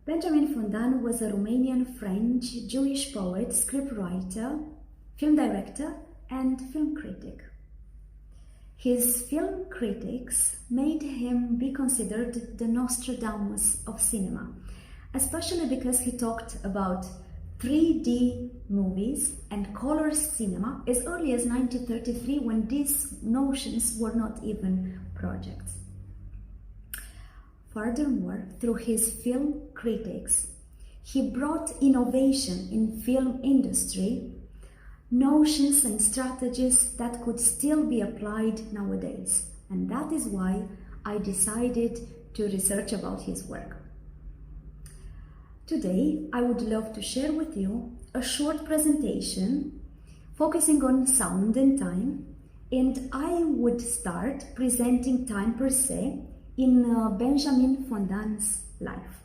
Benjamin Fondane was a Romanian-French Jewish poet, scriptwriter, film director, and film critic. His film critics made him be considered the Nostradamus of cinema, especially because he talked about 3D movies and color cinema as early as 1933, when these notions were not even projects. Furthermore, through his film critics, he brought innovation in film industry, notions and strategies that could still be applied nowadays. And that is why I decided to research about his work. Today, I would love to share with you a short presentation focusing on sound and time, and I would start presenting time per se in Benjamin Fondane's life.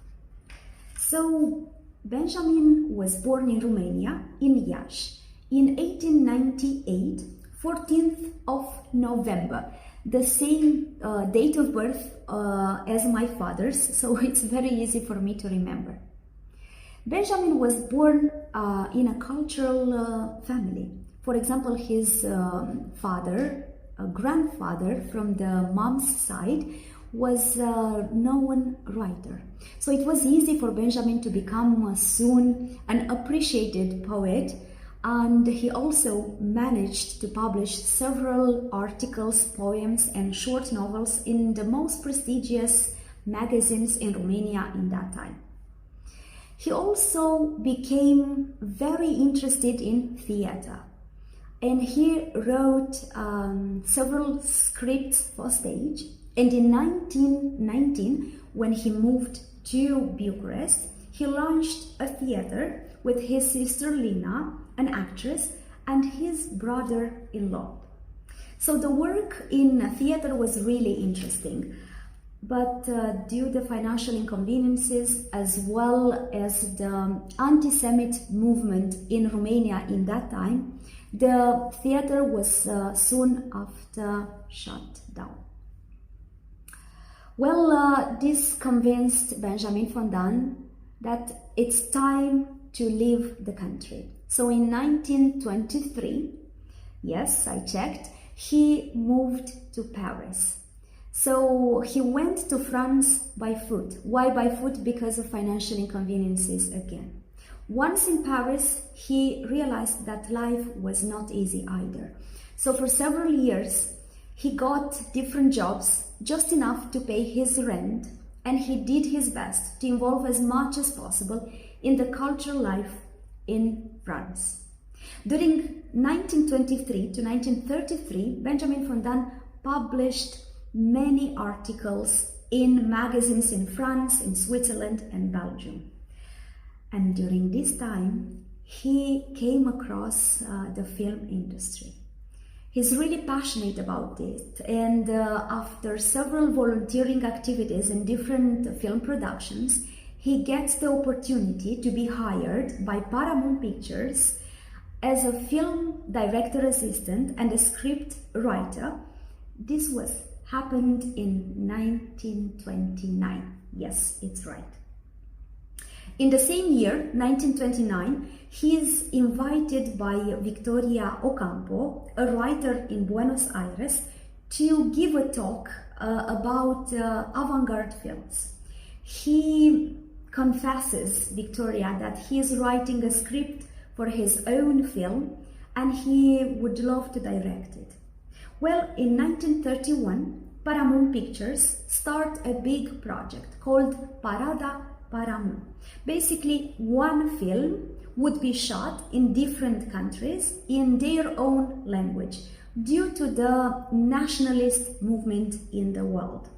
So, Benjamin was born in Romania, in Iași, in 1898, 14th of November, the same date of birth as my father's, so it's very easy for me to remember. Benjamin was born in a cultural family. For example, his grandfather from the mom's side was a known writer. So it was easy for Benjamin to become soon an appreciated poet, and he also managed to publish several articles, poems, and short novels in the most prestigious magazines in Romania in that time. He also became very interested in theater, and he wrote several scripts for stage. And in 1919, when he moved to Bucharest, he launched a theater with his sister Lina, an actress, and his brother-in-law. So the work in theater was really interesting, but due to financial inconveniences as well as the anti-Semite movement in Romania in that time, the theater was soon after shut down. Well, this convinced Benjamin Fondane that it's time to leave the country. So in 1923, yes, I checked, he moved to Paris. So he went to France by foot. Why by foot? Because of financial inconveniences again. Once in Paris, he realized that life was not easy either. So for several years, he got different jobs, just enough to pay his rent, and he did his best to involve as much as possible in the cultural life in France. During 1923 to 1933, Benjamin Fondane published many articles in magazines in France, in Switzerland, and Belgium. And during this time, he came across the film industry. He's really passionate about it, and after several volunteering activities in different film productions, he gets the opportunity to be hired by Paramount Pictures as a film director assistant and a script writer. This happened in 1929. Yes, it's right. In the same year, 1929, he is invited by Victoria Ocampo, a writer in Buenos Aires, to give a talk about avant-garde films. He confesses, Victoria, that he is writing a script for his own film and he would love to direct it. Well, in 1931, Paramount Pictures start a big project called Parada Paramount. Basically, one film would be shot in different countries in their own language due to the nationalist movement in the world.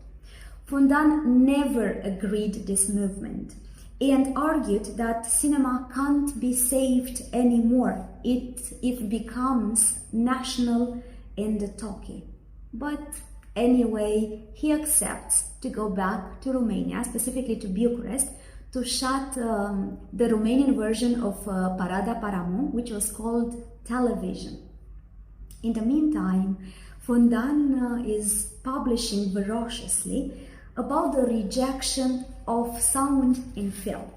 Fondane never agreed this movement and argued that cinema can't be saved anymore. It becomes national and talky. But anyway, he accepts to go back to Romania, specifically to Bucharest, to shoot the Romanian version of Parada Paramount, which was called Television. In the meantime, Fondane is publishing voraciously about the rejection of sound in film.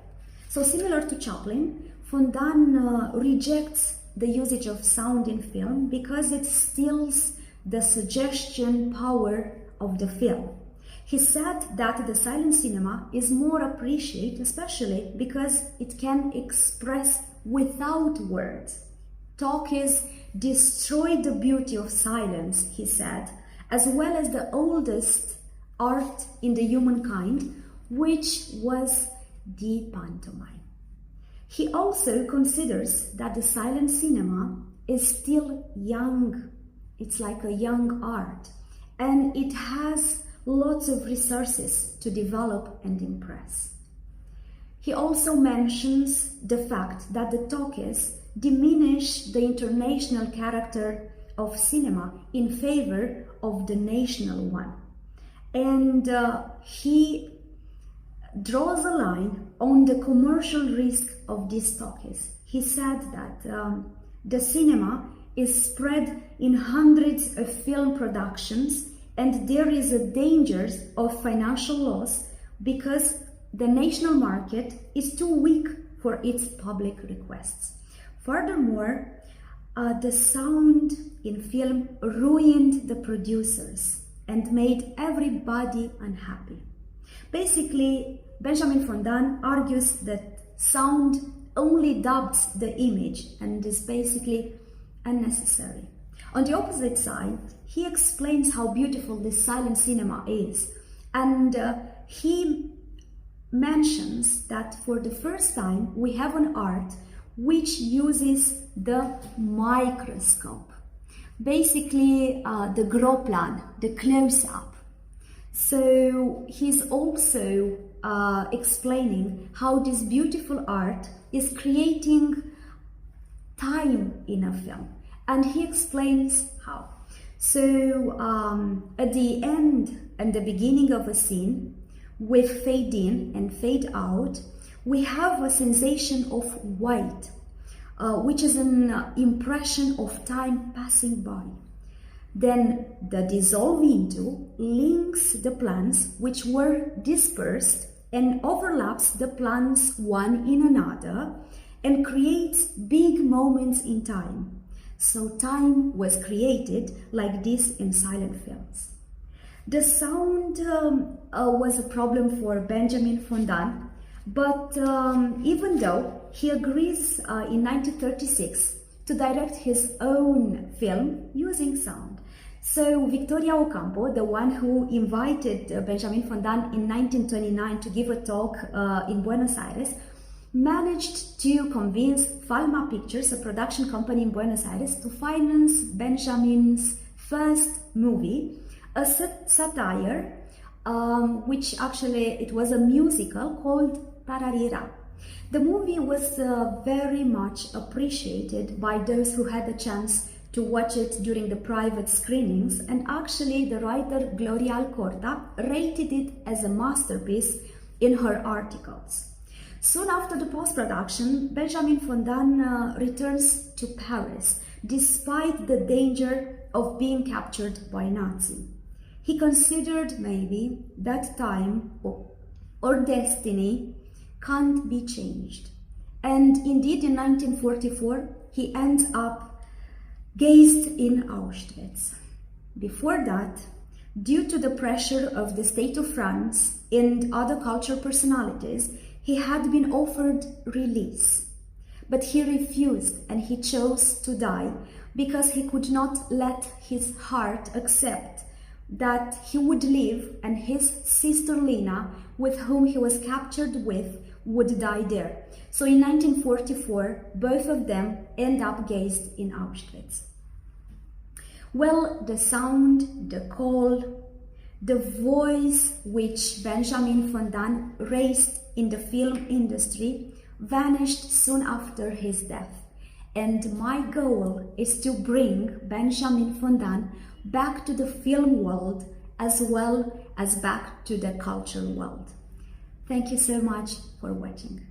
So similar to Chaplin, Fondane rejects the usage of sound in film because it steals the suggestion power of the film. He said that the silent cinema is more appreciated, especially because it can express without words. Talkies destroy the beauty of silence, he said, as well as the oldest art in the humankind, which was the pantomime. He also considers that the silent cinema is still young. It's like a young art, and it has lots of resources to develop and impress. He also mentions the fact that the talkies diminish the international character of cinema in favor of the national one. And he draws a line on the commercial risk of these talkies. He said that the cinema is spread in hundreds of film productions, and there is a danger of financial loss because the national market is too weak for its public requests. Furthermore, the sound in film ruined the producers and made everybody unhappy. Basically, Benjamin Fondane argues that sound only dubs the image and is basically unnecessary. On the opposite side, he explains how beautiful this silent cinema is, and he mentions that for the first time we have an art which uses the microscope, basically the gros plan, the close-up. So he's also explaining how this beautiful art is creating time in a film, and he explains how. So at the end and the beginning of a scene, with fade in and fade out, we have a sensation of white, which is an impression of time passing by. Then the dissolve into links the plans which were dispersed and overlaps the plans one in another and creates big moments in time. So time was created like this in silent films. The sound was a problem for Benjamin Fondane, but even though he agrees in 1936 to direct his own film using sound. So Victoria Ocampo, the one who invited Benjamin Fondane in 1929 to give a talk in Buenos Aires, managed to convince Falma Pictures, a production company in Buenos Aires, to finance Benjamin's first movie, a satire, which actually it was a musical called Tararira. The movie was very much appreciated by those who had the chance to watch it during the private screenings, and actually the writer Gloria Alcorta rated it as a masterpiece in her articles. Soon after the post-production, Benjamin Fondane returns to Paris, despite the danger of being captured by Nazis. He considered maybe that time or destiny can't be changed. And indeed, in 1944, he ends up gassed in Auschwitz. Before that, due to the pressure of the state of France and other cultural personalities, he had been offered release. But he refused, and he chose to die because he could not let his heart accept that he would live and his sister Lena, with whom he was captured with, would die there. So in 1944, both of them end up gassed in Auschwitz. Well, the sound, the call, the voice which Benjamin Fondane raised in the film industry vanished soon after his death. And my goal is to bring Benjamin Fondane back to the film world as well as back to the cultural world. Thank you so much for watching.